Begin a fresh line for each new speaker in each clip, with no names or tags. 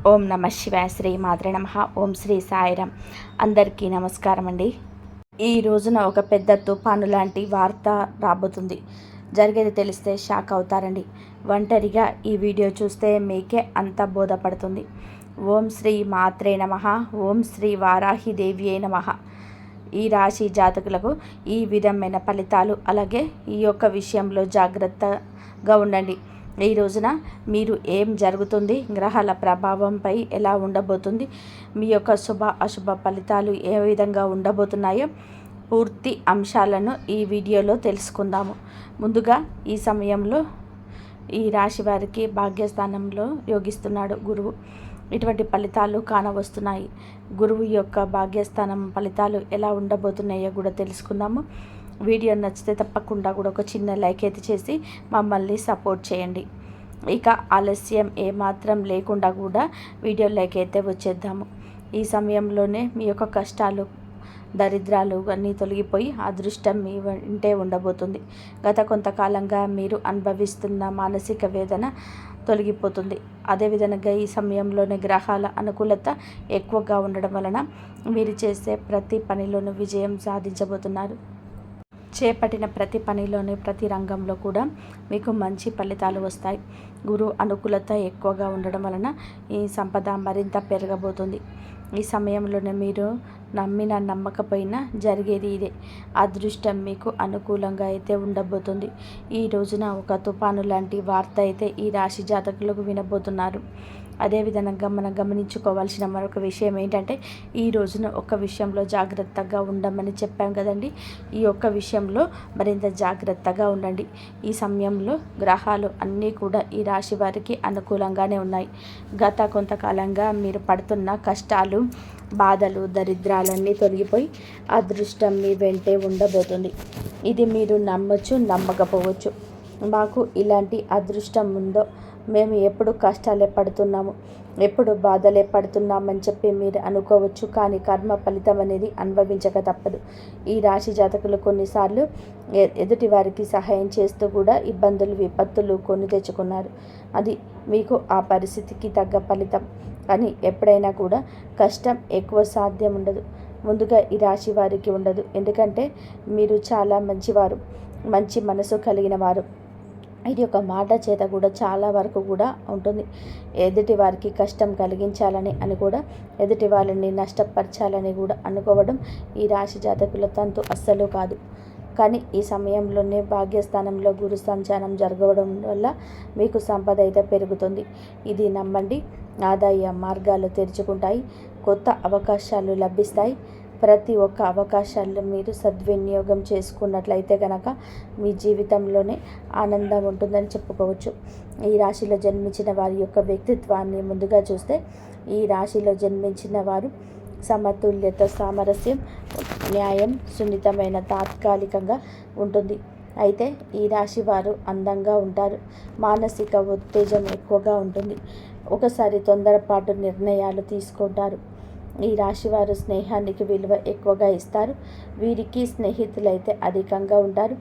ఓం నమ శివాయ. శ్రీ మాత్రే నమః. ఓం శ్రీ సాయిరాం. అందరికీ నమస్కారం అండి. ఈ రోజున ఒక పెద్ద తుఫాను లాంటి వార్త రాబోతుంది. జరిగేది తెలిస్తే షాక్ అవుతారండి. ఒంటరిగా ఈ వీడియో చూస్తే మీకే అంత బోధపడుతుంది. ఓం శ్రీ మాత్రే నమః. ఓం శ్రీ వారాహిదేవ్యే నమః. ఈ రాశి జాతకులకు ఈ విధమైన ఫలితాలు, అలాగే ఈ యొక్క విషయంలో జాగ్రత్తగా ఉండండి. ఈ రోజున మీరు ఏం జరుగుతుంది, గ్రహాల ప్రభావంపై ఎలా ఉండబోతుంది, మీ యొక్క శుభ అశుభ ఫలితాలు ఏ విధంగా ఉండబోతున్నాయో పూర్తి అంశాలను ఈ వీడియోలో తెలుసుకుందాము. ముందుగా ఈ సమయంలో ఈ రాశి వారికి భాగ్యస్థానంలో యోగిస్తున్నాడు గురువు. ఇటువంటి ఫలితాలు కానవస్తున్నాయి. గురువు యొక్క భాగ్యస్థానం ఫలితాలు ఎలా ఉండబోతున్నాయో కూడా తెలుసుకుందాము. వీడియో నచ్చితే తప్పకుండా కూడా ఒక చిన్న లైక్ అయితే చేసి మమ్మల్ని సపోర్ట్ చేయండి. ఇక ఆలస్యం ఏమాత్రం లేకుండా కూడా వీడియోలోకి అయితే వచ్చేద్దాము. ఈ సమయంలోనే మీ యొక్క కష్టాలు, దరిద్రాలు అన్నీ తొలగిపోయి అదృష్టం మీ వెంటే ఉండబోతుంది. గత కొంతకాలంగా మీరు అనుభవిస్తున్న మానసిక వేదన తొలగిపోతుంది. అదేవిధంగా ఈ సమయంలోనే గ్రహాల అనుకూలత ఎక్కువగా ఉండడం వలన మీరు చేసే ప్రతి పనిలోనూ విజయం సాధించబోతున్నారు. చేపట్టిన ప్రతి పనిలోని ప్రతి రంగంలో కూడా మీకు మంచి ఫలితాలు వస్తాయి. గురు అనుకూలత ఎక్కువగా ఉండడం వలన ఈ సంపద మరింత పెరగబోతుంది. ఈ సమయంలోనే మీరు నమ్మిన నమ్మకపోయినా జరిగేది ఇదే. అదృష్టం మీకు అనుకూలంగా అయితే ఉండబోతుంది. ఈ రోజున ఒక తుఫాను లాంటి వార్త అయితే ఈ రాశి జాతకులకు వినబోతున్నారు. అదేవిధంగా మనం గమనించుకోవాల్సిన మరొక విషయం ఏంటంటే, ఈ రోజున ఒక విషయంలో జాగ్రత్తగా ఉండమని చెప్పాం కదండి. ఈ ఒక్క విషయంలో మరింత జాగ్రత్తగా ఉండండి. ఈ సమయంలో గ్రహాలు అన్నీ కూడా ఈ రాశి వారికి అనుకూలంగానే ఉన్నాయి. గత కొంతకాలంగా మీరు పడుతున్న కష్టాలు, బాధలు, దరిద్రాలన్నీ తొలగిపోయి అదృష్టం మీ వెంటే ఉండబోతుంది. ఇది మీరు నమ్మచ్చు, నమ్మకపోవచ్చు. మాకు ఇలాంటి అదృష్టం ఉందో, మేము ఎప్పుడు కష్టాలే పడుతున్నాము, ఎప్పుడు బాధలే పడుతున్నామని చెప్పి మీరు అనుకోవచ్చు. కానీ కర్మ ఫలితం అనేది అనుభవించక తప్పదు. ఈ రాశి జాతకులు కొన్నిసార్లు ఎదుటి వారికి సహాయం చేస్తూ కూడా ఇబ్బందులు, విపత్తులు కొని తెచ్చుకున్నారు. అది మీకు ఆ పరిస్థితికి తగ్గ ఫలితం. కానీ ఎప్పుడైనా కూడా కష్టం ఎక్కువ సాధ్యం ఉండదు. ముందుగా ఈ రాశి వారికి ఉండదు. ఎందుకంటే మీరు చాలా మంచివారు, మంచి మనసు కలిగిన వారు. ఇది ఒక మాట చేత కూడా చాలా వరకు కూడా ఉంటుంది. ఎదుటి వారికి కష్టం కలిగించాలని అని కూడా, ఎదుటి వాళ్ళని నష్టపరచాలని కూడా అనుకోవడం ఈ రాశి జాతకుల తంతు అస్సలు కాదు. కానీ ఈ సమయంలోనే భాగ్యస్థానంలో గురు సంచారం జరగడం వల్ల మీకు సంపద అయితే పెరుగుతుంది. ఇది నమ్మండి. ఆదాయ మార్గాలు తెరుచుకుంటాయి. కొత్త అవకాశాలు లభిస్తాయి. ప్రతి ఒక్క అవకాశాలను మీరు సద్వినియోగం చేసుకున్నట్లయితే కనుక మీ జీవితంలోనే ఆనందం ఉంటుందని చెప్పుకోవచ్చు. ఈ రాశిలో జన్మించిన వారి యొక్క వ్యక్తిత్వాన్ని ముందుగా చూస్తే, ఈ రాశిలో జన్మించిన వారు సమతుల్యత, సామరస్యం, న్యాయం, సున్నితమైన తాత్కాలికంగా ఉంటుంది. అయితే ఈ రాశి వారు అందంగా ఉంటారు. మానసిక ఉత్తేజం ఎక్కువగా ఉంటుంది. ఒకసారి తొందరపాటు నిర్ణయాలు తీసుకుంటారు. ఈ రాశివారు స్నేహానికి విలువ ఎక్కువగా ఇస్తారు. వీరికి స్నేహితులైతే అధికంగా ఉంటారు.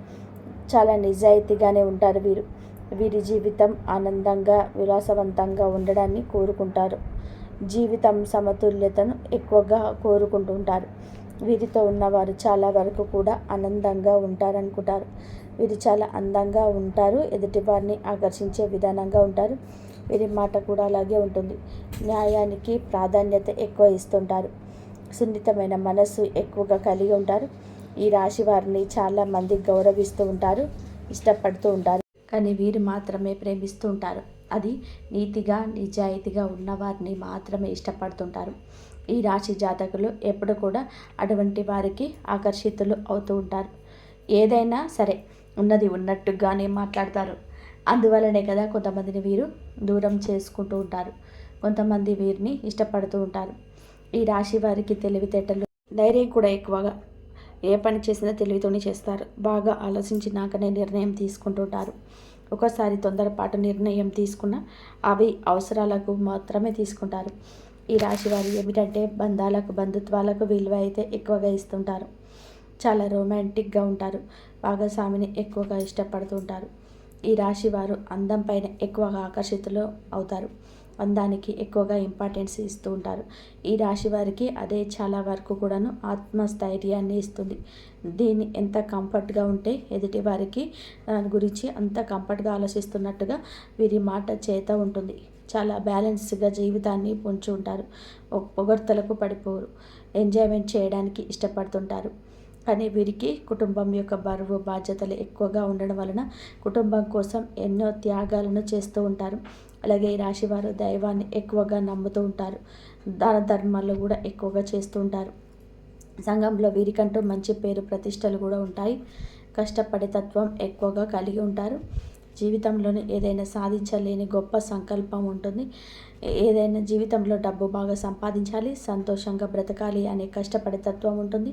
చాలా నిజాయితీగానే ఉంటారు. వీరి జీవితం ఆనందంగా, విలాసవంతంగా ఉండడాన్ని కోరుకుంటారు. జీవితం సమతుల్యతను ఎక్కువగా కోరుకుంటుంటారు. వీరితో ఉన్నవారు చాలా వరకు కూడా ఆనందంగా ఉంటారనుకుంటారు. వీరు చాలా అందంగా ఉంటారు. ఎదుటి వారిని ఆకర్షించే విధానంగా ఉంటారు. వీరి మాట కూడా అలాగే ఉంటుంది. న్యాయానికి ప్రాధాన్యత ఎక్కువ ఇస్తుంటారు. సున్నితమైన మనస్సు ఎక్కువగా కలిగి ఉంటారు. ఈ రాశి వారిని చాలా మంది గౌరవిస్తూ ఉంటారు, ఇష్టపడుతూ ఉంటారు. కానీ వీరు మాత్రమే ప్రేమిస్తూ ఉంటారు. అది నీతిగా, నిజాయితీగా ఉన్నవారిని మాత్రమే ఇష్టపడుతుంటారు. ఈ రాశి జాతకులు ఎప్పుడు కూడా అటువంటి వారికి ఆకర్షితులు అవుతూ ఉంటారు. ఏదైనా సరే ఉన్నది ఉన్నట్టుగానే మాట్లాడతారు. అందువలనే కదా కొంతమందిని వీరు దూరం చేసుకుంటూ ఉంటారు. కొంతమంది వీరిని ఇష్టపడుతూ ఉంటారు. ఈ రాశి వారికి తెలివితేటలు, ధైర్యం కూడా ఎక్కువగా. ఏ పని చేసినా తెలివితోనే చేస్తారు. బాగా ఆలోచించినాకనే నిర్ణయం తీసుకుంటుంటారు. ఒకసారి తొందరపాటు నిర్ణయం తీసుకున్న అవి అవసరాలకు మాత్రమే తీసుకుంటారు. ఈ రాశి వారు ఏమిటంటే బంధాలకు, బంధుత్వాలకు విలువ అయితే ఎక్కువగా ఇస్తుంటారు. చాలా రొమాంటిక్గా ఉంటారు. భాగస్వామిని ఎక్కువగా ఇష్టపడుతూ ఉంటారు. ఈ రాశి వారు అందం పైన ఎక్కువగా ఆకర్షితులు అవుతారు. అందానికి ఎక్కువగా ఇంపార్టెన్స్ ఇస్తూ ఉంటారు. ఈ రాశి వారికి అదే చాలా వరకు కూడాను ఆత్మస్థైర్యాన్ని ఇస్తుంది. దీన్ని ఎంత కంఫర్ట్గా ఉంటే ఎదుటి వారికి దాని గురించి అంత కంఫర్ట్గా ఆలోచిస్తున్నట్టుగా వీరి మాట చేత ఉంటుంది. చాలా బ్యాలెన్స్గా జీవితాన్ని పొంచి ఉంటారు. పొగడ్తలకు పడిపోరు. ఎంజాయ్మెంట్ చేయడానికి ఇష్టపడుతుంటారు. కానీ వీరికి కుటుంబం యొక్క బరువు బాధ్యతలు ఎక్కువగా ఉండడం వలన కుటుంబం కోసం ఎన్నో త్యాగాలను చేస్తూ ఉంటారు. అలాగే ఈ రాశివారు దైవాన్ని ఎక్కువగా నమ్ముతూ ఉంటారు. దాన ధర్మాలు కూడా ఎక్కువగా చేస్తూ ఉంటారు. సంఘంలో వీరికంటూ మంచి పేరు ప్రతిష్టలు కూడా ఉంటాయి. కష్టపడే తత్వం ఎక్కువగా కలిగి ఉంటారు. జీవితంలోనే ఏదైనా సాధించలేని గొప్ప సంకల్పం ఉంటుంది. ఏదైనా జీవితంలో డబ్బు బాగా సంపాదించాలి, సంతోషంగా బ్రతకాలి అనే కష్టపడే తత్వం ఉంటుంది.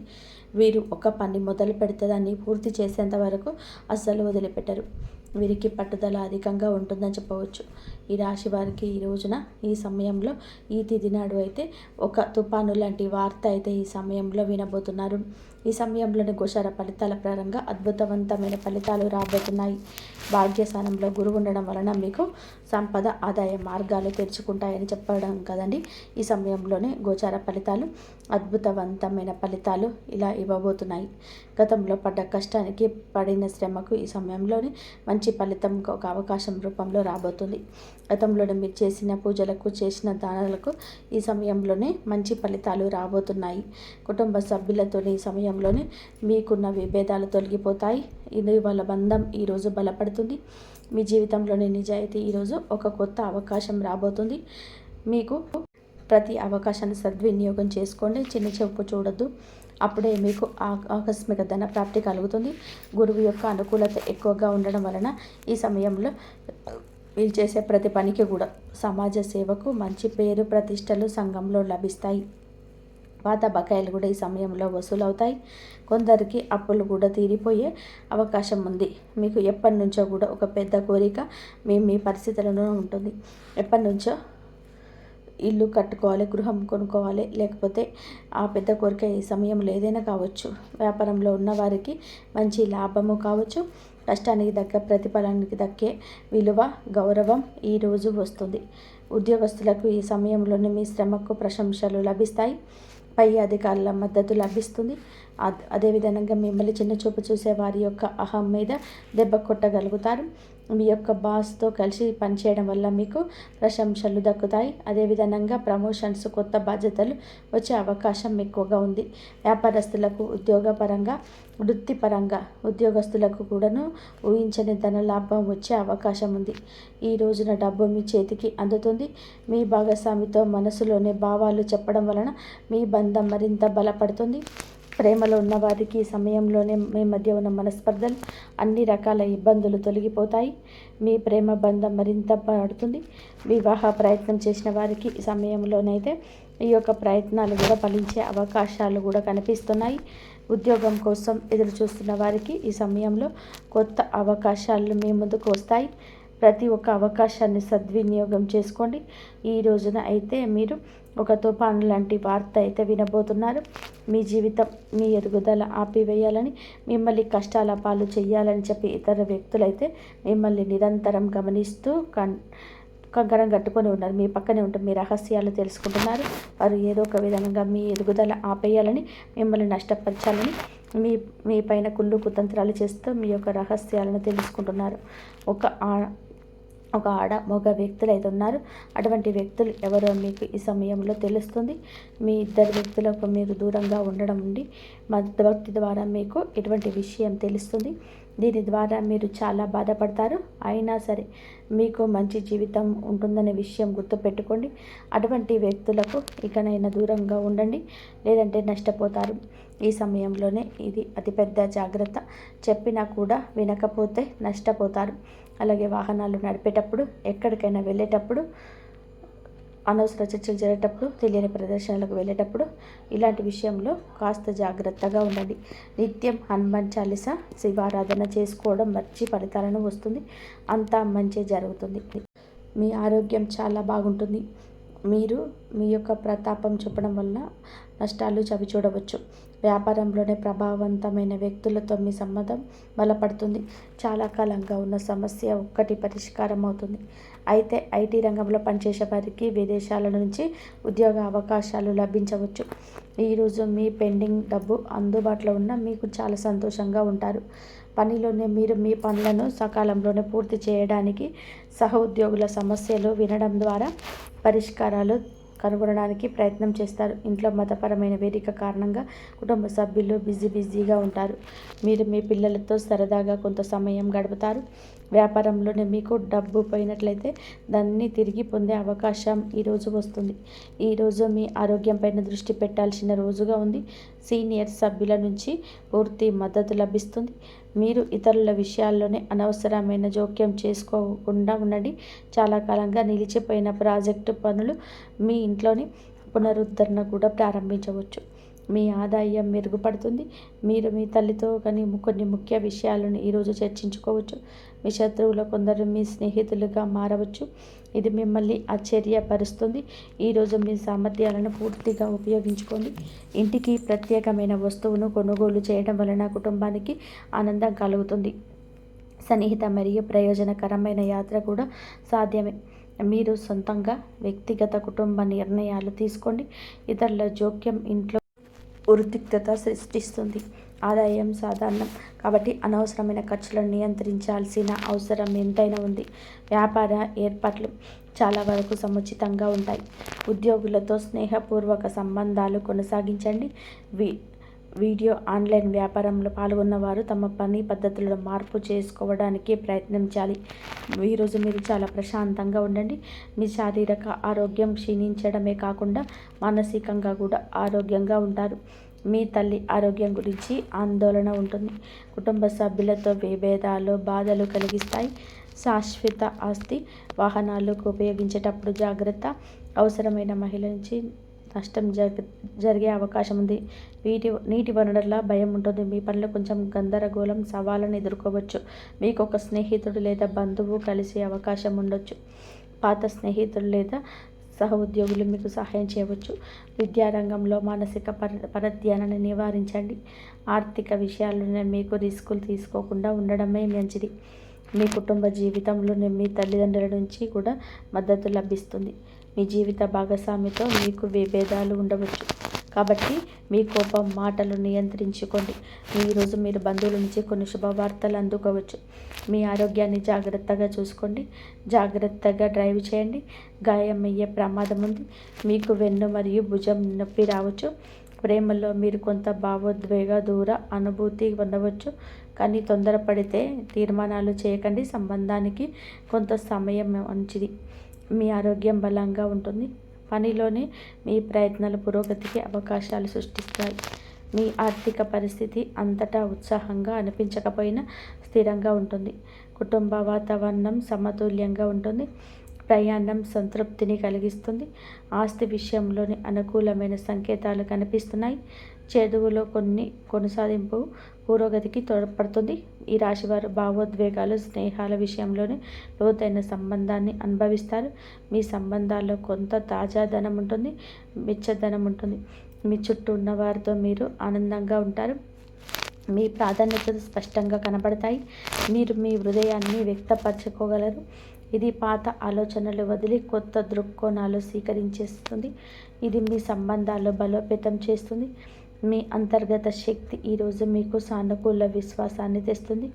వీరు ఒక పని మొదలు పెడితే దాన్ని పూర్తి చేసేంత వరకు అస్సలు వదిలిపెట్టరు. వీరికి పట్టుదల అధికంగా ఉంటుందని చెప్పవచ్చు. ఈ రాశి వారికి ఈ రోజున ఈ సమయంలో ఈ తిథి నాడు అయితే ఒక తుఫాను లాంటి వార్త అయితే ఈ సమయంలో వినబోతున్నారు. ఈ సమయంలోని గోచార ఫలితాల పరంగా అద్భుతవంతమైన ఫలితాలు రాబోతున్నాయి. భాగ్యస్థానంలో గురువు ఉండడం వలన మీకు సంపద ఆదాయ మార్గాలు తెరుచుకుంటాయని చెప్పడం కదండి. ఈ సమయంలోనే గోచార ఫలితాలు అద్భుతవంతమైన ఫలితాలు ఇలా ఇవ్వబోతున్నాయి. గతంలో పడ్డ కష్టానికి పడిన శ్రమకు ఈ సమయంలోనే మంచి ఫలితం ఒక అవకాశం రూపంలో రాబోతుంది. గతంలోనే మీరు చేసిన పూజలకు చేసిన దానాలకు ఈ సమయంలోనే మంచి ఫలితాలు రాబోతున్నాయి. కుటుంబ సభ్యులతో ఈ సమయంలోనే మీకున్న విభేదాలు తొలగిపోతాయి. ఇది వాళ్ళ బంధం ఈరోజు బలపడుతుంది. మీ జీవితంలోని నిజాయితీ ఈరోజు ఒక కొత్త అవకాశం రాబోతుంది. మీకు ప్రతి అవకాశాన్ని సద్వినియోగం చేసుకోండి. చిన్న చూపు చూడొద్దు. అప్పుడే మీకు ఆకస్మిక ధన ప్రాప్తి కలుగుతుంది. గురువు యొక్క అనుకూలత ఎక్కువగా ఉండడం వలన ఈ సమయంలో మీరు చేసే ప్రతి పనికి కూడా సమాజ సేవకు మంచి పేరు ప్రతిష్టలు సంఘంలో లభిస్తాయి. పాత బకాయిలు కూడా ఈ సమయంలో వసూలవుతాయి. కొందరికి అప్పులు కూడా తీరిపోయే అవకాశం ఉంది. మీకు ఎప్పటి నుంచో కూడా ఒక పెద్ద కోరిక మీ పరిస్థితులలో ఉంటుంది. ఎప్పటి నుంచో ఇల్లు కట్టుకోవాలి, గృహం కొనుక్కోవాలి, లేకపోతే ఆ పెద్ద కోరిక ఈ సమయంలో ఏదైనా కావచ్చు. వ్యాపారంలో ఉన్నవారికి మంచి లాభము కావచ్చు. కష్టానికి దక్క ప్రతిఫలానికి దక్కే విలువ గౌరవం ఈరోజు వస్తుంది. ఉద్యోగస్తులకు ఈ సమయంలోనే మీ శ్రమకు ప్రశంసలు లభిస్తాయి. పై అధికారుల మద్దతు లభిస్తుంది. అదేవిధంగా మిమ్మల్ని చిన్న చూపు చూసే వారి యొక్క అహం మీద దెబ్బ కొట్టగలుగుతారు. మీ యొక్క బాస్తో కలిసి పనిచేయడం వల్ల మీకు ప్రశంసలు దక్కుతాయి. అదేవిధంగా ప్రమోషన్స్, కొత్త బాధ్యతలు వచ్చే అవకాశం ఎక్కువగా ఉంది. వ్యాపారస్తులకు ఉద్యోగపరంగా, వృత్తిపరంగా ఉద్యోగస్తులకు కూడాను ఊహించని ధన లాభం వచ్చే అవకాశం ఉంది. ఈ రోజున డబ్బు మీ చేతికి అందుతుంది. మీ భాగస్వామితో మనసులోని భావాలు చెప్పడం వలన మీ బంధం మరింత బలపడుతుంది. ప్రేమలో ఉన్న వారికి ఈ సమయంలోనే మీ మధ్య ఉన్న మనస్పర్ధలు, అన్ని రకాల ఇబ్బందులు తొలగిపోతాయి. మీ ప్రేమ బంధం మరింత పడుతుంది. వివాహ ప్రయత్నం చేసిన వారికి ఈ సమయంలోనైతే ఈ యొక్క ప్రయత్నాలు కూడా ఫలించే అవకాశాలు కూడా కనిపిస్తున్నాయి. ఉద్యోగం కోసం ఎదురు చూస్తున్న వారికి ఈ సమయంలో కొత్త అవకాశాలు మీ ముందుకు వస్తాయి. ప్రతి ఒక్క అవకాశాన్ని సద్వినియోగం చేసుకోండి. ఈ రోజున అయితే మీరు ఒక తుఫాను లాంటి వార్త అయితే వినబోతున్నారు. మీ జీవితం, మీ ఎదుగుదల ఆపివేయాలని, మిమ్మల్ని కష్టాల పాలు చేయాలని చెప్పి ఇతర వ్యక్తులైతే మిమ్మల్ని నిరంతరం గమనిస్తూ కంకణం కట్టుకొని ఉన్నారు. మీ పక్కనే ఉంటూ మీ రహస్యాలు తెలుసుకుంటున్నారు. వారు ఏదో ఒక విధంగా మీ ఎదుగుదల ఆపేయాలని, మిమ్మల్ని నష్టపరచాలని మీ పైన కుళ్ళు కుతంత్రాలు చేస్తూ మీ యొక్క రహస్యాలను తెలుసుకుంటున్నారు. ఒక ఆడ మగ వ్యక్తులు అయితే ఉన్నారు. అటువంటి వ్యక్తులు ఎవరో మీకు ఈ సమయంలో తెలుస్తుంది. మీ ఇద్దరు వ్యక్తులకు మీరు దూరంగా ఉండడం ఉండి మధ్యవర్తి ద్వారా మీకు ఇటువంటి విషయం తెలుస్తుంది. దీని ద్వారా మీరు చాలా బాధపడతారు. అయినా సరే మీకు మంచి జీవితం ఉంటుందనే విషయం గుర్తుపెట్టుకోండి. అటువంటి వ్యక్తులకు ఇకనైనా దూరంగా ఉండండి, లేదంటే నష్టపోతారు. ఈ సమయంలోనే ఇది అతిపెద్ద జాగ్రత్త. చెప్పినా కూడా వినకపోతే నష్టపోతారు. అలాగే వాహనాలు నడిపేటప్పుడు, ఎక్కడికైనా వెళ్ళేటప్పుడు, అనవసర చర్చలు జరిగేటప్పుడు, తెలియని ప్రదర్శనలకు వెళ్ళేటప్పుడు ఇలాంటి విషయంలో కాస్త జాగ్రత్తగా ఉండండి. నిత్యం హనుమాన్ చాలీసా, శివారాధన చేసుకోవడం మంచి ఫలితాలను వస్తుంది. అంతా మంచి జరుగుతుంది. మీ ఆరోగ్యం చాలా బాగుంటుంది. మీరు మీ యొక్క ప్రతాపం చూపడం వల్ల నష్టాలు చవి చూడవచ్చు. వ్యాపారంలోనే ప్రభావవంతమైన వ్యక్తులతో మీ సంబంధం బలపడుతుంది. చాలా కాలంగా ఉన్న సమస్య ఒక్కటి పరిష్కారం అవుతుంది. అయితే ఐటీ రంగంలో పనిచేసే వారికి విదేశాల నుంచి ఉద్యోగ అవకాశాలు లభించవచ్చు. ఈరోజు మీ పెండింగ్ డబ్బు అందుబాటులో ఉన్న మీకు చాలా సంతోషంగా ఉంటారు. పనిలోనే మీరు మీ పనులను సకాలంలోనే పూర్తి చేయడానికి సహ ఉద్యోగుల సమస్యలు వినడం ద్వారా పరిష్కారాలు కనుగొనడానికి ప్రయత్నం చేస్తారు. ఇంట్లో మతపరమైన వేదిక కారణంగా కుటుంబ సభ్యులు బిజీగా ఉంటారు. మీరు మీ పిల్లలతో సరదాగా కొంత సమయం గడుపుతారు. వ్యాపారంలోనే మీకు డబ్బు పోయినట్లయితే దాన్ని తిరిగి పొందే అవకాశం ఈరోజు వస్తుంది. ఈరోజు మీ ఆరోగ్యంపైన దృష్టి పెట్టాల్సిన రోజుగా ఉంది. సీనియర్ సభ్యుల నుంచి పూర్తి మద్దతు లభిస్తుంది. మీరు ఇతరుల విషయాల్లోనే అనవసరమైన జోక్యం చేసుకోకుండా ఉండండి. చాలా కాలంగా నిలిచిపోయిన ప్రాజెక్టు పనులు మీ ఇంట్లోని పునరుద్ధరణ కూడా ప్రారంభించవచ్చు. మీ ఆదాయం మెరుగుపడుతుంది. మీరు మీ తల్లితో కొన్ని ముఖ్య విషయాలను ఈరోజు చర్చించుకోవచ్చు. మీ శత్రువులో కొందరు మీ స్నేహితులుగా మారవచ్చు. ఇది మిమ్మల్ని ఆశ్చర్యపరుస్తుంది. ఈరోజు మీ సామర్థ్యాలను పూర్తిగా ఉపయోగించుకోండి. ఇంటికి ప్రత్యేకమైన వస్తువును కొనుగోలు చేయడం వలన కుటుంబానికి ఆనందం కలుగుతుంది. సన్నిహిత మరియు ప్రయోజనకరమైన యాత్ర కూడా సాధ్యమే. మీరు సొంతంగా వ్యక్తిగత కుటుంబ నిర్ణయాలు తీసుకోండి. ఇతరుల జోక్యం ఇంట్లో ఉద్రిక్తత సృష్టిస్తుంది. ఆదాయం సాధారణం కాబట్టి అనవసరమైన ఖర్చులను నియంత్రించాల్సిన అవసరం ఎంతైనా ఉంది. వ్యాపార ఏర్పాట్లు చాలా వరకు సముచితంగా ఉంటాయి. ఉద్యోగులతో స్నేహపూర్వక సంబంధాలు కొనసాగించండి. వీడియో ఆన్లైన్ వ్యాపారంలో పాల్గొన్న వారు తమ పని పద్ధతులను మార్పు చేసుకోవడానికి ప్రయత్నించాలి. ఈరోజు మీరు చాలా ప్రశాంతంగా ఉండండి. మీ శారీరక ఆరోగ్యం క్షీణించడమే కాకుండా మానసికంగా కూడా ఆరోగ్యంగా ఉంటారు. మీ తల్లి ఆరోగ్యం గురించి ఆందోళన ఉంటుంది. కుటుంబ సభ్యులతో విభేదాలు బాధలు కలిగిస్తాయి. శాశ్వత ఆస్తి వాహనాలకు ఉపయోగించేటప్పుడు జాగ్రత్త. అవసరమైన మహిళ నుంచి నష్టం జరిగే అవకాశం ఉంది. నీటి వనరుల భయం ఉంటుంది. మీ పనులు కొంచెం గందరగోళం సవాళ్ళను ఎదుర్కోవచ్చు. మీకు ఒక స్నేహితుడు లేదా బంధువు కలిసే అవకాశం ఉండొచ్చు. పాత స్నేహితులు లేదా సహ ఉద్యోగులు మీకు సహాయం చేయవచ్చు. విద్యారంగంలో మానసిక పరధ్యానాన్ని నివారించండి. ఆర్థిక విషయాల్లోనే మీకు రిస్కులు తీసుకోకుండా ఉండడమే మంచిది. మీ కుటుంబ జీవితంలోనే మీ తల్లిదండ్రుల నుంచి కూడా మద్దతు లభిస్తుంది. మీ జీవిత భాగస్వామితో మీకు విభేదాలు ఉండవచ్చు కాబట్టి మీ కోపం మాటలు నియంత్రించుకోండి. ఈరోజు మీరు బంధువుల నుంచి కొన్ని శుభవార్తలు అందుకోవచ్చు. మీ ఆరోగ్యాన్ని జాగ్రత్తగా చూసుకోండి. జాగ్రత్తగా డ్రైవ్ చేయండి. గాయం అయ్యే ప్రమాదం ఉంది. మీకు వెన్ను మరియు భుజం నొప్పి రావచ్చు. ప్రేమలో మీరు కొంత భావోద్వేగ దూర అనుభూతి పొందవచ్చు. కానీ తొందరపడితే తీర్మానాలు చేయకండి. సంబంధానికి కొంత సమయం మంచిది. మీ ఆరోగ్యం బలంగా ఉంటుంది. పనిలోనే మీ ప్రయత్నాలు పురోగతికి అవకాశాలు సృష్టిస్తాయి. మీ ఆర్థిక పరిస్థితి అంతటా ఉత్సాహంగా అనిపించకపోయినా స్థిరంగా ఉంటుంది. కుటుంబ వాతావరణం సమతుల్యంగా ఉంటుంది. ప్రయాణం సంతృప్తిని కలిగిస్తుంది. ఆస్తి విషయంలోని అనుకూలమైన సంకేతాలు కనిపిస్తున్నాయి. చదువులో కొనసాగింపు పురోగతికి తోడ్పడుతుంది. ఈ రాశివారు భావోద్వేగాలు స్నేహాల విషయంలోనే లోతైన సంబంధాన్ని అనుభవిస్తారు. మీ సంబంధాల్లో కొంత తాజాదనం ఉంటుంది. వెచ్చదనం ఉంటుంది. మీ చుట్టూ ఉన్న వారితో మీరు ఆనందంగా ఉంటారు. మీ ప్రాధాన్యతలు స్పష్టంగా కనబడతాయి. మీరు మీ హృదయాన్ని వ్యక్తపరచుకోగలరు. ఇది పాత ఆలోచనలు వదిలి కొత్త దృక్కోణాలు స్వీకరించేస్తుంది. ఇది మీ సంబంధాలు బలోపేతం చేస్తుంది. మీ అంతర్గత శక్తి ఈరోజు మీకు సానుకూల విశ్వాసాన్ని తెస్తుంది.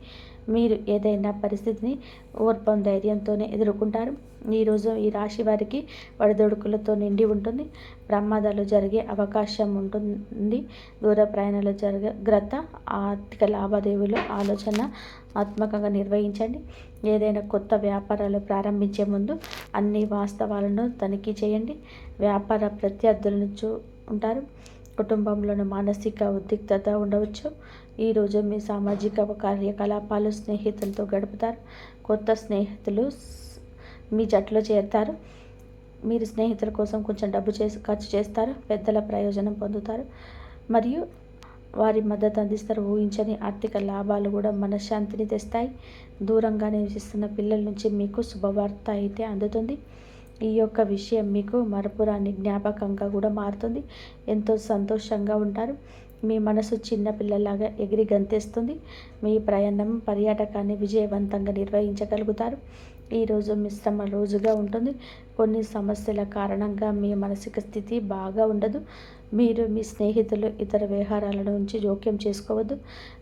మీరు ఏదైనా పరిస్థితిని ఓర్పం ధైర్యంతోనే ఎదుర్కొంటారు. ఈరోజు ఈ రాశి వారికి వడదొడుకులతో నిండి ఉంటుంది. ప్రమాదాలు జరిగే అవకాశం ఉంటుంది. దూర ప్రయాణాలు జాగ్రత్త. ఆర్థిక లావాదేవీలు ఆలోచన ఆత్మకంగా నిర్వహించండి. ఏదైనా కొత్త వ్యాపారాలు ప్రారంభించే ముందు అన్ని వాస్తవాలను తనిఖీ చేయండి. వ్యాపార ప్రత్యర్థులను ఉంటారు. కుటుంబంలోని మానసిక ఉద్రిక్తత ఉండవచ్చు. ఈరోజు మీ సామాజిక కార్యకలాపాలు స్నేహితులతో గడుపుతారు. కొత్త స్నేహితులు మీ జట్టులో చేరుతారు. మీరు స్నేహితుల కోసం కొంచెం డబ్బు ఖర్చు చేస్తారు. పెద్దల ప్రయోజనం పొందుతారు మరియు వారి మద్దతు అందిస్తారు. ఊహించని ఆర్థిక లాభాలు కూడా మనశ్శాంతిని తెస్తాయి. దూరంగా నివసిస్తున్న పిల్లల నుంచి మీకు శుభవార్త అయితే అందుతుంది. ఈ యొక్క విషయం మీకు మరపురాని జ్ఞాపకంగా కూడా మారుతుంది. ఎంతో సంతోషంగా ఉంటారు. మీ మనసు చిన్న పిల్లలాగా ఎగిరి గంతేస్తుంది. మీ ప్రయాణం పర్యాటకాన్ని విజయవంతంగా నిర్వహించగలుగుతారు. ఈరోజు మిశ్రమ రోజుగా ఉంటుంది. కొన్ని సమస్యల కారణంగా మీ మానసిక స్థితి బాగా ఉండదు. మీరు మీ స్నేహితులు ఇతర వ్యవహారాల నుంచి జోక్యం చేసుకోవద్దు.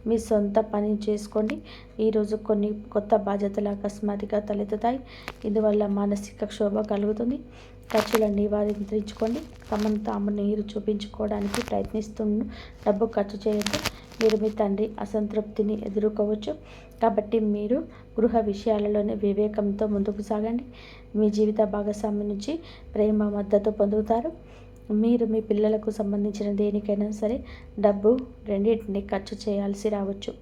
మీ సొంత పని చేసుకోండి. ఈరోజు కొన్ని కొత్త బాధ్యతలు అకస్మాత్తుగా తలెత్తుతాయి. ఇందువల్ల మానసిక క్షోభ కలుగుతుంది. ఖర్చులను నివారించుకోండి. తమను తాము నీరు చూపించుకోవడానికి డబ్బు ఖర్చు చేయొద్దు. మీరు మీ తండ్రి అసంతృప్తిని ఎదుర్కోవచ్చు. కాబట్టి మీరు గృహ విషయాలలోనే వివేకంతో ముందుకు సాగండి. మీ జీవిత భాగస్వామి నుంచి ప్రేమ మద్దతు పొందుతారు. మీరు మీ పిల్లలకు సంబంధించిన దేనికైనా సరే డబ్బు రెండింటిని ఖర్చు చేయాల్సి రావచ్చు.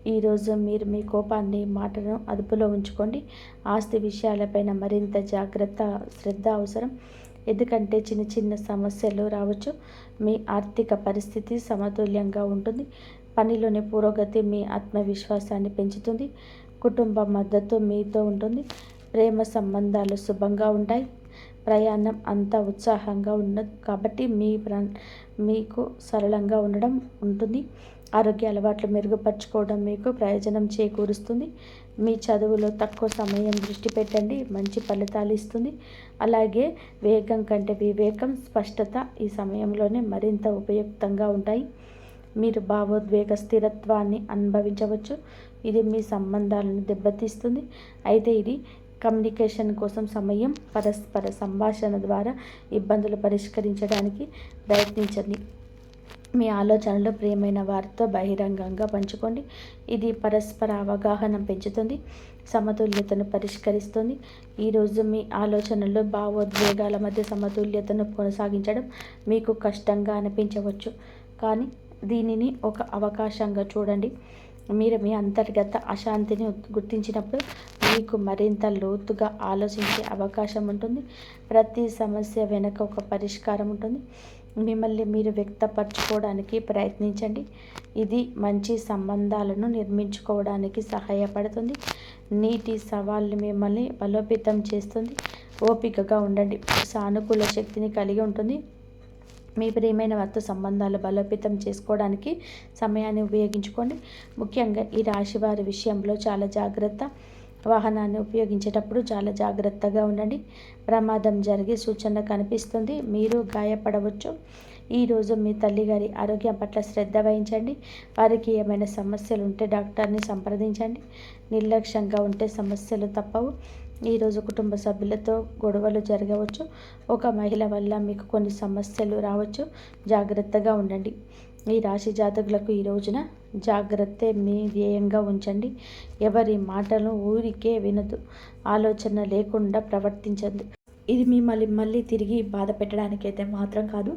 ఈరోజు మీరు మీ కోపాన్ని మాటను అదుపులో ఉంచుకోండి. ఆస్తి విషయాలపైన మరింత శ్రద్ధ అవసరం. ఎందుకంటే చిన్న చిన్న సమస్యలు రావచ్చు. మీ ఆర్థిక పరిస్థితి సమతుల్యంగా ఉంటుంది. పనిలోని పురోగతి మీ ఆత్మవిశ్వాసాన్ని పెంచుతుంది. కుటుంబ మద్దతు మీతో ఉంటుంది. ప్రేమ సంబంధాలు శుభంగా ఉంటాయి. ప్రయాణం అంతా ఉత్సాహంగా ఉండదు కాబట్టి మీకు సరళంగా ఉండడం ఉంటుంది. ఆరోగ్య అలవాట్లు మెరుగుపరుచుకోవడం మీకు ప్రయోజనం చేకూరుస్తుంది. మీ చదువులో తక్కువ సమయం దృష్టి పెట్టండి, మంచి ఫలితాలు ఇస్తుంది. అలాగే వేగం కంటే వివేకం, స్పష్టత ఈ సమయంలోనే మరింత ఉపయుక్తంగా ఉంటాయి. మీరు భావోద్వేగ స్థిరత్వాన్ని అనుభవించవచ్చు. ఇది మీ సంబంధాలను దెబ్బతీస్తుంది. అయితే ఇది కమ్యూనికేషన్ కోసం సమయం. పరస్పర సంభాషణ ద్వారా ఇబ్బందులు పరిష్కరించడానికి ప్రయత్నించండి. మీ ఆలోచనలు ప్రియమైన వారితో బహిరంగంగా పంచుకోండి. ఇది పరస్పర అవగాహన పెంచుతుంది, సమతుల్యతను పరిష్కరిస్తుంది. ఈరోజు మీ ఆలోచనలు భావోద్వేగాల మధ్య సమతుల్యతను కొనసాగించడం మీకు కష్టంగా అనిపించవచ్చు. కానీ దీనిని ఒక అవకాశంగా చూడండి. మీరు మీ అంతర్గత అశాంతిని గుర్తించినప్పుడు మీకు మరింత లోతుగా ఆలోచించే అవకాశం ఉంటుంది. ప్రతి సమస్య వెనుక ఒక పరిష్కారం ఉంటుంది. మిమ్మల్ని మీరు వ్యక్తపరచుకోవడానికి ప్రయత్నించండి. ఇది మంచి సంబంధాలను నిర్మించుకోవడానికి సహాయపడుతుంది. నీటి సవాళ్ళు మిమ్మల్ని బలోపేతం చేస్తుంది. ఓపికగా ఉండండి. సానుకూల శక్తిని కలిగి ఉంటుంది. మీ ప్రియమైన వారితో సంబంధాలు బలోపేతం చేసుకోవడానికి సమయాన్ని ఉపయోగించుకోండి. ముఖ్యంగా ఈ రాశి వారి విషయంలో చాలా జాగ్రత్త. వాహనాన్ని ఉపయోగించేటప్పుడు చాలా జాగ్రత్తగా ఉండండి. ప్రమాదం జరిగే సూచన కనిపిస్తుంది. మీరు గాయపడవచ్చు. ఈరోజు మీ తల్లిగారి ఆరోగ్యం పట్ల శ్రద్ధ వహించండి. వారికి ఏమైనా సమస్యలు ఉంటే డాక్టర్ని సంప్రదించండి. నిర్లక్ష్యంగా ఉంటే సమస్యలు తప్పవు. ఈరోజు కుటుంబ సభ్యులతో గొడవలు జరగవచ్చు. ఒక మహిళ వల్ల మీకు కొన్ని సమస్యలు రావచ్చు. జాగ్రత్తగా ఉండండి. ఈ రాశి జాతకులకు ఈ రోజున జాగ్రత్తే మీ ధ్యేయంగా ఉంచండి. ఎవరి మాటలను ఊరికే వినదు. ఆలోచన లేకుండా ప్రవర్తించద్దు. ఇది మిమ్మల్ని మళ్ళీ తిరిగి బాధ పెట్టడానికైతే మాత్రం కాదు.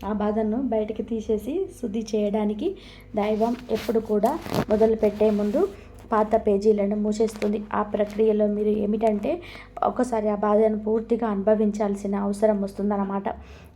ఆ బాధను బయటకు తీసేసి శుద్ధి చేయడానికి దైవం ఎప్పుడు కూడా మొదలుపెట్టే ముందు పాత పేజీలను మూసేస్తుంది. ఆ ప్రక్రియలో మీరు ఏమిటంటే ఒకసారి ఆ బాధను పూర్తిగా అనుభవించాల్సిన అవసరం వస్తుందన్నమాట.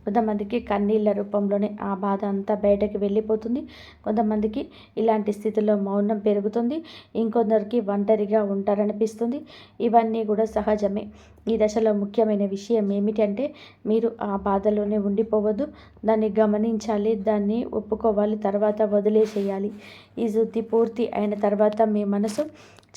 కొంతమందికి కన్నీళ్ళ రూపంలోనే ఆ బాధ అంతా బయటకు వెళ్ళిపోతుంది. కొంతమందికి ఇలాంటి స్థితిలో మౌనం పెరుగుతుంది. ఇంకొందరికి ఒంటరిగా ఉంటారనిపిస్తుంది. ఇవన్నీ కూడా సహజమే. ఈ దశలో ముఖ్యమైన విషయం ఏమిటంటే మీరు ఆ బాధలోనే ఉండిపోవద్దు. దాన్ని గమనించాలి, దాన్ని ఒప్పుకోవాలి, తర్వాత వదిలేసేయాలి. ఈ శుద్ధి పూర్తి అయిన తర్వాత మీ మనసు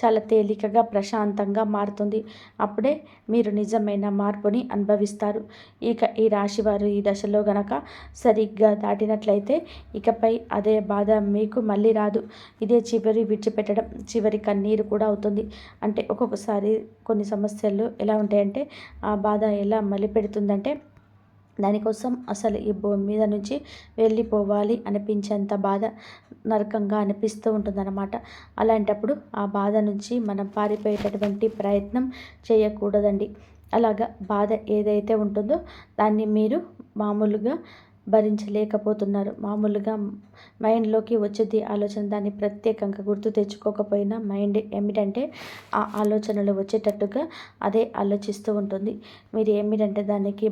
చాలా తేలికగా ప్రశాంతంగా మారుతుంది. అప్పుడే మీరు నిజమైన మార్పుని అనుభవిస్తారు. ఇక ఈ రాశివారు ఈ దశలో గనక సరిగ్గా దాటినట్లయితే ఇకపై అదే బాధ మీకు మళ్ళీ రాదు. ఇదే చివరి విడిచిపెట్టడం, చివరి కన్నీరు కూడా అవుతుంది. అంటే ఒక్కొక్కసారి కొన్ని సమస్యలు ఎలా ఉంటాయంటే ఆ బాధ ఎలా మళ్ళీ పెడుతుందంటే దానికోసం అసలు ఈ భూమి మీద నుంచి వెళ్ళిపోవాలి అనిపించేంత బాధ నరకంగా అనిపిస్తూ ఉంటుందన్నమాట. అలాంటప్పుడు ఆ బాధ నుంచి మనం పారిపోయేటటువంటి ప్రయత్నం చేయకూడదండి. అలాగా బాధ ఏదైతే ఉంటుందో దాన్ని మీరు మామూలుగా భరించలేకపోతున్నారు. మామూలుగా మైండ్లోకి వచ్చేది ఆలోచన, దాన్ని ప్రత్యేకంగా గుర్తు తెచ్చుకోకపోయినా మైండ్ ఏమిటంటే ఆ ఆలోచనలు వచ్చేటట్టుగా అదే ఆలోచిస్తూ ఉంటుంది. మీరు ఏమిటంటే దానికి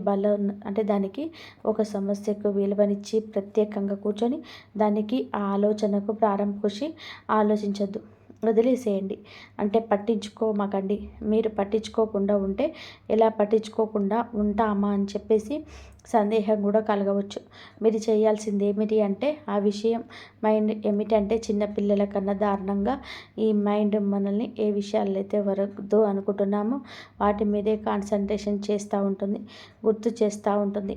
దానికి ఒక సమస్యకు విలువనిచ్చి ప్రత్యేకంగా కూర్చొని దానికి ఆ ఆలోచనకు ప్రారంభించి ఆలోచించొద్దు. వదిలేసేయండి. అంటే పట్టించుకోమాకండి. మీరు పట్టించుకోకుండా ఉంటే ఎలా పట్టించుకోకుండా ఉంటామా అని చెప్పేసి సందేహం కూడా కలగవచ్చు. మీరు చేయాల్సింది ఏమిటి అంటే ఆ విషయం మైండ్ ఏమిటంటే చిన్న పిల్లల కన్నా దారుణంగా ఈ మైండ్ మనల్ని ఏ విషయాల్లో అయితే వరదు అనుకుంటున్నామో వాటి మీదే కాన్సన్ట్రేషన్ చేస్తూ ఉంటుంది, గుర్తు చేస్తూ ఉంటుంది.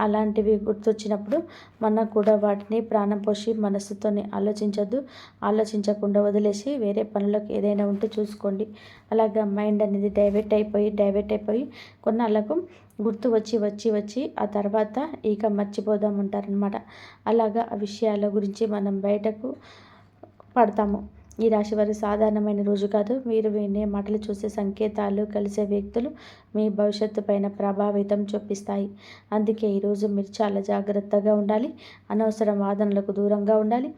అలాంటివి గుర్తొచ్చినప్పుడు మనం కూడా వాటిని ప్రాణం పోసి మనసుతోనే ఆలోచించొద్దు. ఆలోచించకుండా వదిలేసి వేరే పనులకు ఏదైనా ఉంటే చూసుకోండి. అలాగా మైండ్ అనేది డైవర్ట్ అయిపోయి కొన్నాళ్ళకు గుర్తు వచ్చి ఆ తర్వాత ఇక మర్చిపోదామంటారనమాట. అలాగా ఆ విషయాల గురించి మనం బయటకు పడతాము. ఈ రాశి వారి సాధారణమైన రోజు కాదు. మీరు వినే మాటలు, చూసే సంకేతాలు, కలిసే వ్యక్తులు మీ భవిష్యత్తు పైన ప్రభావితం చూపిస్తాయి. అందుకే ఈరోజు మీరు చాలా జాగ్రత్తగా ఉండాలి. అనవసర వాదనలకు దూరంగా ఉండాలి.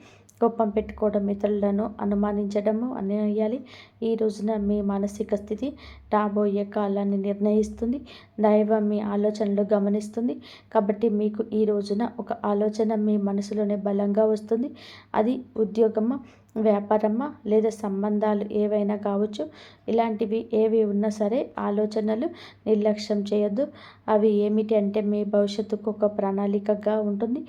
కోపం పెట్టుకోవడం, ఇతరులను అనుమానించడము అనేయాలి. ఈ రోజున మీ మానసిక స్థితి రాబోయే కాలాన్ని నిర్ణయిస్తుంది. దైవం మీ ఆలోచనలు గమనిస్తుంది. కాబట్టి మీకు ఈ రోజున ఒక ఆలోచన మీ మనసులోనే బలంగా వస్తుంది. అది ఉద్యోగమా, వ్యాపారమా లేదా సంబంధాలు ఏవైనా కావచ్చు. ఇలాంటివి ఏవి ఉన్నా సరే ఆలోచనలు నిర్లక్ష్యం చేయొద్దు. అవి ఏమిటి అంటే మీ భవిష్యత్తుకు ఒక ప్రణాళికగా ఉంటుంది.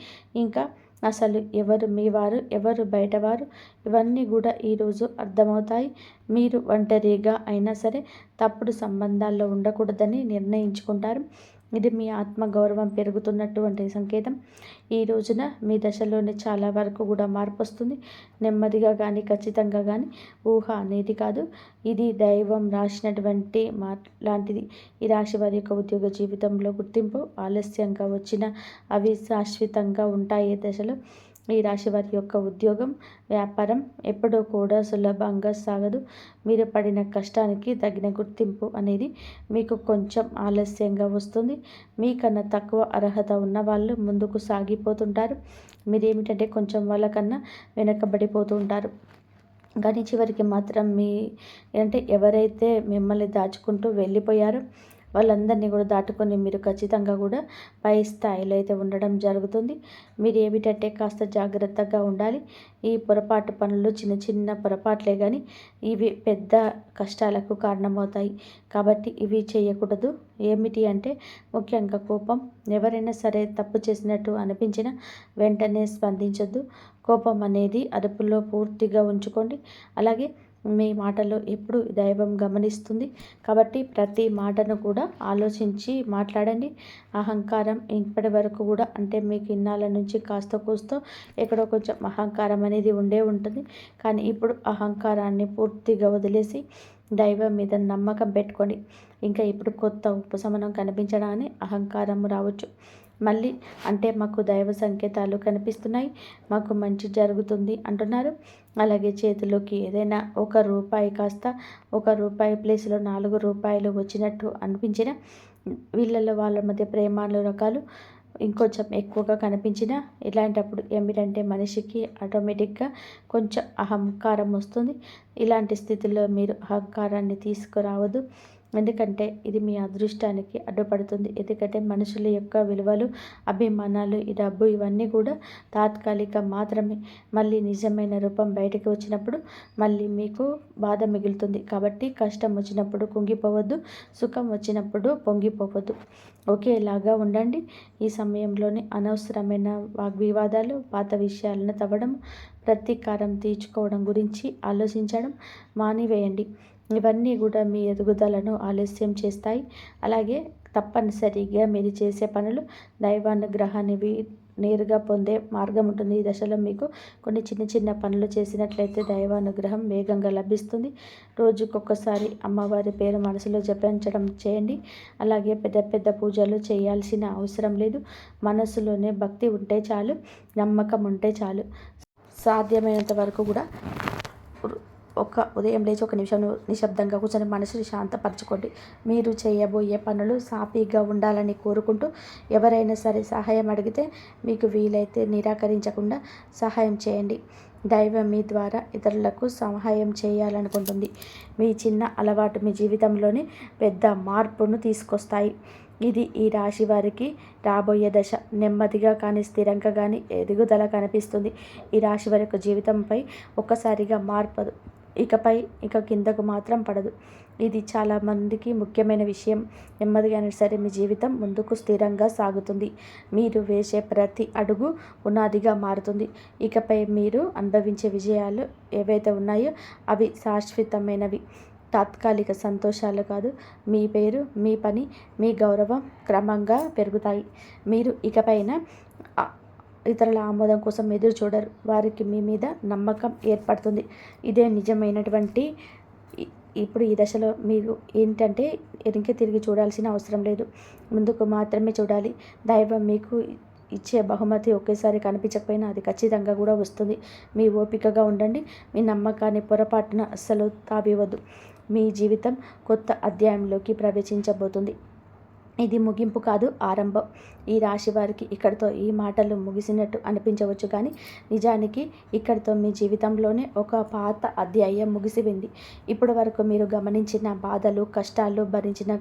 ఇంకా అసలు ఎవరు మీ వారు, ఎవరు బయటవారు, ఇవన్నీ కూడా ఈరోజు అర్థమవుతాయి. మీరు ఒంటరిగా అయినా సరే తప్పుడు సంబంధాల్లో ఉండకూడదని నిర్ణయించుకుంటారు. ఇది మీ ఆత్మగౌరవం పెరుగుతున్నటువంటి సంకేతం. ఈ రోజున మీ దశలోనే చాలా వరకు కూడా మార్పు వస్తుంది. నెమ్మదిగా కానీ ఖచ్చితంగా కానీ ఊహ అనేది కాదు, ఇది దైవం రాసినటువంటి లాంటిది. ఈ రాశి వారి యొక్క ఉద్యోగ జీవితంలో గుర్తింపు ఆలస్యంగా వచ్చిన అవి శాశ్వతంగా ఉంటాయి. ఈ దశలో ఈ రాశి వారి యొక్క ఉద్యోగం, వ్యాపారం ఎప్పుడూ కూడా సులభంగా సాగదు. మీరు పడిన కష్టానికి తగిన గుర్తింపు అనేది మీకు కొంచెం ఆలస్యంగా వస్తుంది. మీకన్నా తక్కువ అర్హత ఉన్న వాళ్ళు ముందుకు సాగిపోతుంటారు. మీరేమిటంటే కొంచెం వాళ్ళకన్నా వెనకబడిపోతూ ఉంటారు. కానీ చివరికి మాత్రం ఎవరైతే మిమ్మల్ని దాచుకుంటూ వెళ్ళిపోయారో వాళ్ళందరినీ కూడా దాటుకొని మీరు ఖచ్చితంగా కూడా పై స్థాయిలో అయితే ఉండడం జరుగుతుంది. మీరు ఏమిటంటే కాస్త జాగ్రత్తగా ఉండాలి. ఈ పొరపాటు పనులు చిన్న చిన్న పొరపాట్లే కానీ ఇవి పెద్ద కష్టాలకు కారణమవుతాయి. కాబట్టి ఇవి చేయకూడదు. ఏమిటి అంటే ముఖ్యంగా కోపం. ఎవరైనా సరే తప్పు చేసినట్టు అనిపించినా వెంటనే స్పందించొద్దు. కోపం అనేది అదుపులో పూర్తిగా ఉంచుకోండి. అలాగే మీ మాటలో ఎప్పుడు దైవం గమనిస్తుంది. కాబట్టి ప్రతి మాటను కూడా ఆలోచించి మాట్లాడండి. అహంకారం ఇప్పటి వరకు కూడా అంటే మీకు ఇన్నాళ్ళ నుంచి కాస్త కూస్తో ఎక్కడో కొంచెం అహంకారం అనేది ఉంటుంది. కానీ ఇప్పుడు అహంకారాన్ని పూర్తిగా వదిలేసి దైవం మీద నమ్మకం పెట్టుకోండి. ఇంకా ఇప్పుడు కొత్త ఉపశమనం కనిపించడాన్ని అహంకారం రావచ్చు. మళ్ళీ అంటే మాకు దైవ సంకేతాలు కనిపిస్తున్నాయి, మాకు మంచి జరుగుతుంది అంటున్నారు. అలాగే చేతిలోకి ఏదైనా ₹1 కాస్త ₹1 ప్లేస్లో ₹4 వచ్చినట్టు అనిపించిన వీళ్ళలో వాళ్ళ మధ్య ప్రేమానురాగాలు ఇంకొంచెం ఎక్కువగా కనిపించిన ఇలాంటప్పుడు ఏమిటంటే మనిషికి ఆటోమేటిక్గా కొంచెం అహంకారం వస్తుంది. ఇలాంటి స్థితిలో మీరు అహంకారాన్ని తీసుకురావద్దు. ఎందుకంటే ఇది మీ అదృష్టానికి అడ్డుపడుతుంది. ఎందుకంటే మనుషుల యొక్క విలువలు, అభిమానాలు, ఈ డబ్బు ఇవన్నీ కూడా తాత్కాలిక మాత్రమే. మళ్ళీ నిజమైన రూపం బయటకు వచ్చినప్పుడు మళ్ళీ మీకు బాధ మిగులుతుంది. కాబట్టి కష్టం వచ్చినప్పుడు కుంగిపోవద్దు, సుఖం వచ్చినప్పుడు పొంగిపోవద్దు. ఒకేలాగా ఉండండి. ఈ సమయంలోనే అనవసరమైన వాగ్వివాదాలు, పాత విషయాలను తవ్వడం, ప్రతీకారం తీర్చుకోవడం గురించి ఆలోచించడం మానివేయండి. ఇవన్నీ కూడా మీ ఎదుగుదలను ఆలస్యం చేస్తాయి. అలాగే తప్పనిసరిగా మీరు చేసే పనులు దైవానుగ్రహాన్ని నేరుగా పొందే మార్గం ఉంటుంది. ఈ దశలో మీకు కొన్ని చిన్న చిన్న పనులు చేసినట్లయితే దైవానుగ్రహం వేగంగా లభిస్తుంది. రోజుకొకసారి అమ్మవారి పేరు మనసులో జపించడం చేయండి. అలాగే పెద్ద పెద్ద పూజలు చేయాల్సిన అవసరం లేదు. మనసులోనే భక్తి ఉంటే చాలు, నమ్మకం ఉంటే చాలు. సాధ్యమైనంత వరకు కూడా ఉదయం లేచి 1 నిమిషం నిశ్శబ్దంగా కూర్చొని మనసుని శాంతపరచుకోండి. మీరు చేయబోయే పనులు సాఫీగా ఉండాలని కోరుకుంటూ ఎవరైనా సరే సహాయం అడిగితే మీకు వీలైతే నిరాకరించకుండా సహాయం చేయండి. దైవం మీ ద్వారా ఇతరులకు సహాయం చేయాలనుకుంటుంది. మీ చిన్న అలవాటు మీ జీవితంలోనే పెద్ద మార్పును తీసుకొస్తాయి. ఇది ఈ రాశి వారికి రాబోయే దశ. నెమ్మదిగా కానీ స్థిరంగా కానీ ఎదుగుదల కనిపిస్తుంది. ఈ రాశి వారి యొక్క జీవితంపై ఒక్కసారిగా మార్పదు, ఇక కిందకు మాత్రం పడదు. ఇది చాలామందికి ముఖ్యమైన విషయం. నెమ్మదిగా అయినా సరే మీ జీవితం ముందుకు స్థిరంగా సాగుతుంది. మీరు వేసే ప్రతి అడుగు పునాదిగా మారుతుంది. ఇకపై మీరు అనుభవించే విజయాలు ఏవైతే ఉన్నాయో అవి శాశ్వతమైనవి, తాత్కాలిక సంతోషాలు కాదు. మీ పేరు, మీ పని, మీ గౌరవం క్రమంగా పెరుగుతాయి. మీరు ఇకపైన ఇతరుల ఆమోదం కోసం ఎదురు చూడరు. వారికి మీ మీద నమ్మకం ఏర్పడుతుంది. ఇదే నిజమైనటువంటి ఇప్పుడు ఈ దశలో మీరు ఏంటంటే వెనక్కి తిరిగి చూడాల్సిన అవసరం లేదు, ముందుకు మాత్రమే చూడాలి. దైవం మీకు ఇచ్చే బహుమతి ఒకేసారి కనిపించకపోయినా అది ఖచ్చితంగా కూడా వస్తుంది. మీ ఓపికగా ఉండండి. మీ నమ్మకాన్ని పొరపాటున అస్సలు తావివ్వద్దు. మీ జీవితం కొత్త అధ్యాయంలోకి ప్రవేశించబోతుంది. ఇది ముగింపు కాదు, ఆరంభం. ఈ రాశి వారికి ఇక్కడితో ఈ మాటలు ముగిసినట్టు అనిపించవచ్చు, కానీ నిజానికి ఇక్కడితో మీ జీవితంలోనే ఒక పాత అధ్యాయం ముగిసిపోయింది. ఇప్పటి వరకు మీరు గమనించిన బాధలు, కష్టాలు, భరించిన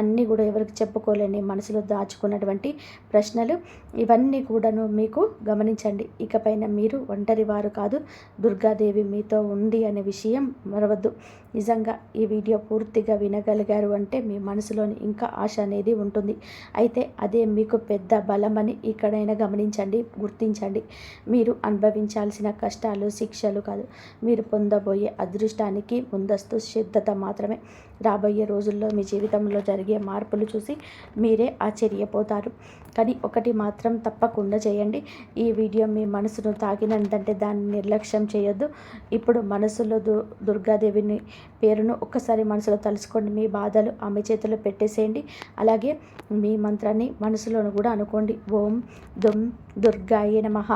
అన్నీ కూడా ఎవరికి చెప్పుకోలేని మనసులో దాచుకున్నటువంటి ప్రశ్నలు, ఇవన్నీ కూడాను మీకు గమనించండి. ఇకపైన మీరు ఒంటరి వారు కాదు, దుర్గాదేవి మీతో ఉంది అనే విషయం మరవద్దు. నిజంగా ఈ వీడియో పూర్తిగా వినగలిగారు అంటే మీ మనసులోని ఇంకా ఆశ అనేది ఉంటుంది. అయితే అదే మీకు పెద్ద బలమని ఇక్కడైనా గమనించండి, గుర్తించండి. మీరు అనుభవించాల్సిన కష్టాలు శిక్షలు కాదు, మీరు పొందబోయే అదృష్టానికి ముందస్తు సిద్ధత మాత్రమే. రాబోయే రోజుల్లో మీ జీవితంలో జరిగే మార్పులు చూసి మీరే ఆశ్చర్యపోతారు. కానీ ఒకటి మాత్రం తప్పకుండా చేయండి. ఈ వీడియో మీ మనసును తాకినందంటే దాన్ని నిర్లక్ష్యం చేయొద్దు. ఇప్పుడు మనసులో దుర్గాదేవిని పేరును ఒక్కసారి మనసులో తలుచుకోండి. మీ బాధలు ఆమె చేతిలో పెట్టేసేయండి. అలాగే మీ మంత్రాన్ని మనసులోను కూడా అనుకోండి. ఓం దుమ్ దుర్గాయ నమః,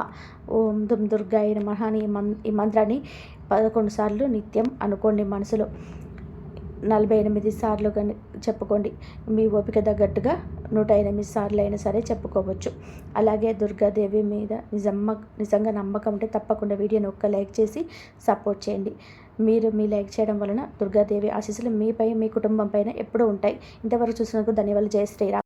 ఓం దుమ్ దుర్గాయ నమః అని ఈ మంత్రాన్ని 11 సార్లు నిత్యం అనుకోండి. మనసులో 48 సార్లు కానీ చెప్పుకోండి. మీ ఓపిక తగ్గట్టుగా 108 సార్లు అయినా సరే చెప్పుకోవచ్చు. అలాగే దుర్గాదేవి మీద నిజంగా నమ్మకం ఉంటే తప్పకుండా వీడియోని ఒక్క లైక్ చేసి సపోర్ట్ చేయండి. మీరు మీ లైక్ చేయడం వలన దుర్గాదేవి ఆశీస్సులు మీపై, మీ కుటుంబం పైన ఎప్పుడూ ఉంటాయి. ఇంతవరకు చూసినందుకు ధన్యవాదాలు. జై శ్రీరామ్.